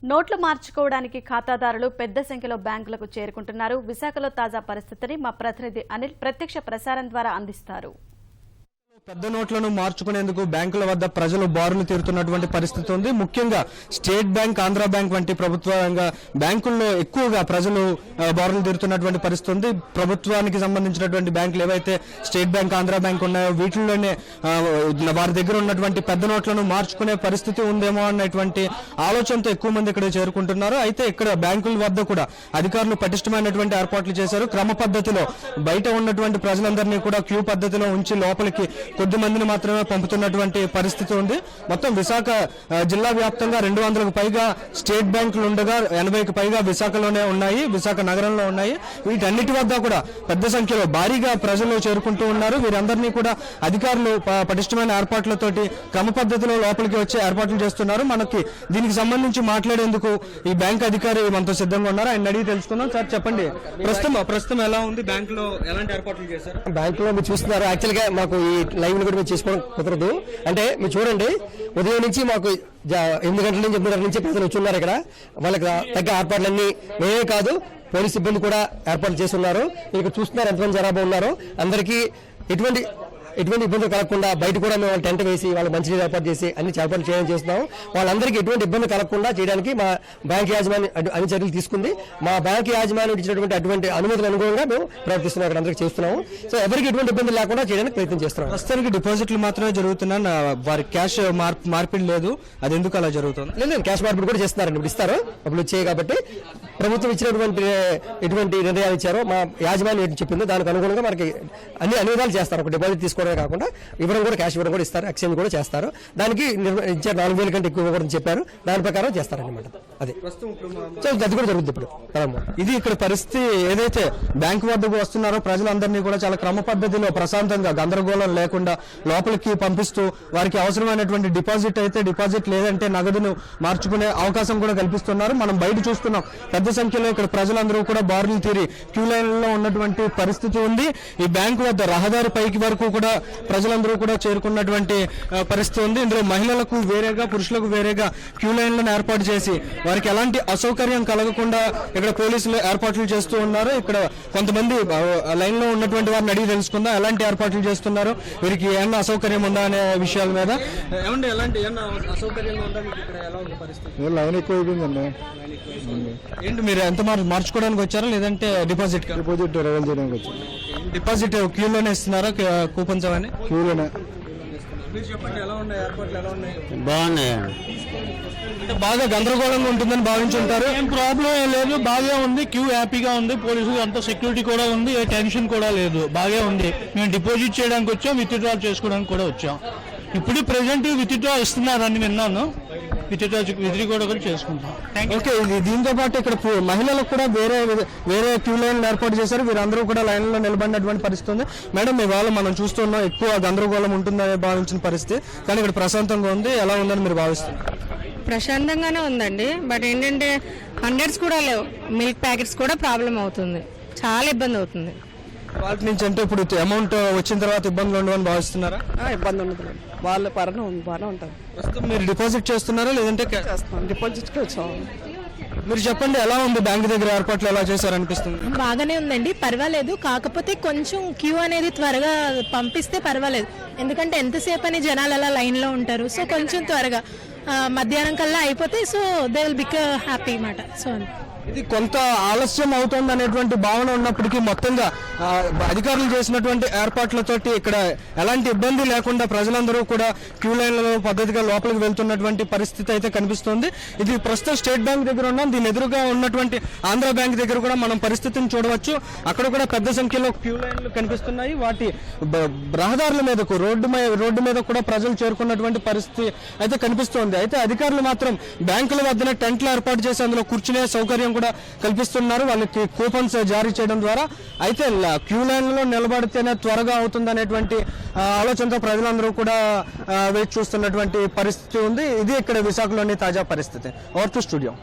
నోట్లు మార్చుకోవడానికి ఖాతాదారులు పెద్ద సంఖ్యలో బ్యాంకులకు చేరుకుంటున్నారు. విశాఖలో తాజా పరిస్థితిని మా ప్రతినిధి అనిల్ ప్రత్యక్ష ప్రసారం ద్వారా అందిస్తారు. పెద్ద నోట్లను మార్చుకునేందుకు బ్యాంకుల వద్ద ప్రజలు బారులు తీరుతున్నటువంటి పరిస్థితి ఉంది. ముఖ్యంగా స్టేట్ బ్యాంక్, ఆంధ్ర బ్యాంక్ వంటి ప్రభుత్వ రంగ బ్యాంకుల్లో ఎక్కువగా ప్రజలు బారులు తీరుతున్నటువంటి పరిస్థితి ఉంది. ప్రభుత్వానికి సంబంధించినటువంటి బ్యాంకులు ఏవైతే స్టేట్ బ్యాంక్, ఆంధ్ర బ్యాంక్ ఉన్నాయో వీటిల్లోనే వారి దగ్గర ఉన్నటువంటి పెద్ద నోట్లను మార్చుకునే పరిస్థితి ఉందేమో అన్నటువంటి ఆలోచనతో ఎక్కువ మంది ఇక్కడ చేరుకుంటున్నారు. అయితే ఇక్కడ బ్యాంకుల వద్ద కూడా అధికారులు పటిష్టమైనటువంటి ఏర్పాట్లు చేశారు. క్రమ పద్ధతిలో బయట ఉన్నటువంటి ప్రజలందరినీ కూడా క్యూ పద్ధతిలో ఉంచి లోపలికి కొద్ది మందిని మాత్రమే పంపుతున్నటువంటి పరిస్థితి ఉంది. మొత్తం విశాఖ జిల్లా వ్యాప్తంగా 200కు పైగా స్టేట్ బ్యాంకులు ఉండగా 80కి పైగా విశాఖలోనే ఉన్నాయి, విశాఖ నగరంలో ఉన్నాయి. వీటన్నిటి వద్ద కూడా పెద్ద సంఖ్యలో భారీగా ప్రజలు చేరుకుంటూ ఉన్నారు. వీరందరినీ కూడా అధికారులు పటిష్టమైన ఏర్పాట్లతోటి క్రమ పద్ధతిలో లోపలికి వచ్చే ఏర్పాట్లు చేస్తున్నారు. మనకి దీనికి సంబంధించి మాట్లాడేందుకు ఈ బ్యాంక్ అధికారి మనతో సిద్ధంగా ఉన్నారు. ఆయన అడిగి తెలుసుకుందాం. సార్ చెప్పండి, ప్రస్తుతం ఎలా ఉంది, బ్యాంకులో ఎలాంటి ఏర్పాట్లు చేశారు? బ్యాంకులో మీరు చూస్తున్నారు, యాక్చువల్గా మాకు ఈ లైవ్ కూడా మీరు చేసుకోవడం కుదరదు. అంటే మీరు చూడండి, ఉదయం నుంచి మాకు 8 గంటల నుంచి 8:30 నుంచి ప్రజలు వచ్చి ఉన్నారు. ఇక్కడ వాళ్ళకి తగ్గ ఏర్పాట్లన్నీ మేమే కాదు, పోలీస్ సిబ్బంది కూడా ఏర్పాట్లు చేసి ఉన్నారు. ఇక్కడ చూస్తున్నారు ఎంతమంది జనాభా ఉన్నారో. అందరికీ ఎటువంటి ఇబ్బంది కలగకుండా బయట కూడా మేము టెంట్ వేసి వాళ్ళు మంచినీళ్ళు ఏర్పాటు చేసి అన్ని ఏర్పాటు చేయడం చేస్తున్నాం. వాళ్ళందరికీ ఎటువంటి ఇబ్బంది కలగకుండా చేయడానికి మా బ్యాంక్ యాజమాన్యం అన్ని చర్యలు తీసుకుంది. మా బ్యాంక్ యాజమాన్యం ఇచ్చినటువంటి అటువంటి అనుమతులు అనుగుణంగా మేము ప్రవర్తిస్తున్నాం, ఇక్కడ అందరికీ చేస్తున్నాము. సో ఎవరికి ఎటువంటి ఇబ్బంది లేకుండా చేయడానికి ప్రయత్నం చేస్తున్నాం. ప్రస్తుతానికి డిపాజిట్లు మాత్రమే జరుగుతున్నాయి, వారి క్యాష్ మార్పిడి లేదు. అది ఎందుకు అలా జరుగుతుంది? లేదు, క్యాష్ మార్పిడి కూడా చేస్తున్నారండి. ఇప్పుడు ఇస్తారు, అప్పుడు వచ్చాయి కాబట్టి ప్రభుత్వం ఇచ్చినటువంటి ఎటువంటి నిర్ణయాలు ఇచ్చారో మా యాజమాన్యం ఏంటి చెప్పిందో దానికి అనుగుణంగా మనకి అన్ని విధాలు చేస్తారు. ఒక డిపాజిట్ తీసుకోవడమే కాకుండా ఇవ్వడం కూడా, క్యాష్ ఇవ్వడం కూడా ఇస్తారు, ఎక్స్చేంజ్ కూడా చేస్తారు. దానికి ఇచ్చారు 4,000 కంటే ఎక్కువ ఇవ్వకూడదని చెప్పారు. దాని ప్రకారం చేస్తారన్నమాట. అది అది కూడా జరుగుతుంది ఇప్పుడు. ఇది ఇక్కడ పరిస్థితి. ఏదైతే బ్యాంకు వద్దకు వస్తున్నారో ప్రజలందరినీ కూడా చాలా క్రమ పద్ధతిలో ప్రశాంతంగా గందరగోళం లేకుండా లోపలికి పంపిస్తూ వారికి అవసరమైనటువంటి డిపాజిట్ అయితే డిపాజిట్, లేదంటే నగదును మార్చుకునే అవకాశం కూడా కల్పిస్తున్నారు. మనం బయట చూస్తున్నాం, పెద్ద సంఖ్యలో ఇక్కడ ప్రజలందరూ కూడా బారులు తీరి క్యూ లైన్లలో ఉన్నటువంటి పరిస్థితి ఉంది. ఈ బ్యాంకు వద్ద రహదారి పైకి వరకు కూడా ప్రజలందరూ కూడా చేరుకున్నటువంటి పరిస్థితి ఉంది. ఇందులో మహిళలకు వేరేగా, పురుషులకు వేరేగా క్యూ లైన్లను ఏర్పాటు చేసి వారికి ఎలాంటి అసౌకర్యం కలగకుండా ఇక్కడ పోలీసులు ఏర్పాట్లు చేస్తూ ఉన్నారు. ఇక్కడ కొంతమంది లైన్ లో ఉన్నటువంటి వారిని అడిగి తెలుసుకుందాం ఎలాంటి ఏర్పాట్లు చేస్తున్నారు, వీరికి ఏమన్నా అసౌకర్యం ఉందా అనే విషయాల మీద. ఏమంటే ఎలాంటి అసౌకర్యంగా ఉందా మీకు ఇక్కడ? ఎలా ఉంది పరిస్థితి? లైన్ ఎక్కువ అయిపోయిందండి. ఏంటి, మీరు ఎంత మార్చుకోవడానికి వచ్చారా లేదంటే డిపాజిట్ రివైల్ చేయడానికి వచ్చారు? డిపాజిట్ క్యూలోనే ఇస్తున్నారా, కూపన్స్ అవన్నీ క్యూలోనే? మీరు చెప్పండి, ఎలా ఉన్నాయి ఏర్పాట్లు? ఎలా ఉన్నాయి? బాగున్నాయండి. అంటే బాగా గందరగోళంగా ఉంటుందని భావించుంటారు. ఏం ప్రాబ్లం ఏం లేదు, బాగా ఉంది. క్యూ హ్యాపీగా ఉంది, పోలీసులు అంత సెక్యూరిటీ కూడా ఉంది, ఏ టెన్షన్ కూడా లేదు, బాగా ఉంది. మేము డిపాజిట్ చేయడానికి వచ్చాం, విత్డ్రా చేసుకోవడానికి కూడా వచ్చాం. ఇప్పుడు ప్రెసెంట్ విత్డ్రా ఇస్తున్నారని విన్నాను, విత్డ్రా కూడా చేసుకుంటాం. ఓకే, దీంతో పాటు ఇక్కడ మహిళలకు కూడా వేరే క్యూ లైన్ ఏర్పాటు చేశారు. వీరందరూ కూడా లైన్ లో నిలబడినటువంటి పరిస్థితి ఉంది. మేడం, ఇవాళ మనం చూస్తున్నాం ఎక్కువ గందరగోళం ఉంటుందని భావించిన పరిస్థితి, కానీ ఇక్కడ ప్రశాంతంగా ఉంది. ఎలా ఉందని మీరు భావిస్తున్నారు? ప్రశాంతంగానే ఉందండి. బట్ ఏంటంటే హండ్రెడ్స్ కూడా లేవు, మిల్క్ ప్యాకెట్స్ కూడా ప్రాబ్లం అవుతుంది, చాలా ఇబ్బంది అవుతుంది. వాటి నుంచి అంటే ఇప్పుడు అమౌంట్ వచ్చిన తర్వాత ఇబ్బందులు ఉండవని భావిస్తున్నారా? ఇబ్బంది ఉండదు, వాళ్ళ పరంగా బాగానే ఉంటుంది. ప్రస్తుతం మీరు డిపాజిట్ చేస్తున్నారా లేదంటే? డిపాజిట్కి వచ్చాము. మీరు చెప్పండి, ఎలా ఉంది బ్యాంక్ దగ్గర ఏర్పాట్లు ఎలా చేశారనిపిస్తుంది? బాగానే ఉందండి, పర్వాలేదు. కాకపోతే కొంచెం క్యూ అనేది త్వరగా పంపిస్తే పర్వాలేదు, ఎందుకంటే ఎంతసేపు అని జనాలు అలా లైన్ లో ఉంటారు. సో కొంచెం త్వరగా మధ్యాహ్నం కల్లా అయిపోతే సో దే విల్ బిక్ హ్యాపీ మాట. సో ఇది కొంత ఆలస్యం అవుతుంది అనేటువంటి భావన ఉన్నప్పటికీ మొత్తంగా అధికారులు చేసినటువంటి ఏర్పాట్లతోటి ఇక్కడ ఎలాంటి ఇబ్బంది లేకుండా ప్రజలందరూ కూడా క్యూ లైన్లలో పద్ధతిగా లోపలికి వెళ్తున్నటువంటి పరిస్థితి అయితే కనిపిస్తోంది. ఇది ప్రస్తుతం స్టేట్ బ్యాంక్ దగ్గర ఉన్నాం, దీని ఎదురుగా ఉన్నటువంటి ఆంధ్ర బ్యాంక్ దగ్గర కూడా మనం పరిస్థితిని చూడవచ్చు. అక్కడ కూడా పెద్ద సంఖ్యలో క్యూ లైన్లు కనిపిస్తున్నాయి. వాటి రహదారుల మీదకు రోడ్డు మీద కూడా ప్రజలు చేరుకున్నటువంటి పరిస్థితి అయితే కనిపిస్తోంది. అయితే అధికారులు మాత్రం బ్యాంకుల వద్దనే టెంట్లు ఏర్పాటు చేసి అందులో కూర్చునే సౌకర్యం కూడా కల్పిస్తున్నారు, వాళ్ళకి కూపన్స్ జారీ చేయడం ద్వారా. అయితే క్యూ లైన్ లో నిలబడితేనే త్వరగా అవుతుంది అనేటువంటి ఆలోచనతో ప్రజలందరూ కూడా వేచి చూస్తున్నటువంటి పరిస్థితి ఉంది. ఇది ఇక్కడ విశాఖలోని తాజా పరిస్థితి. Over to studio.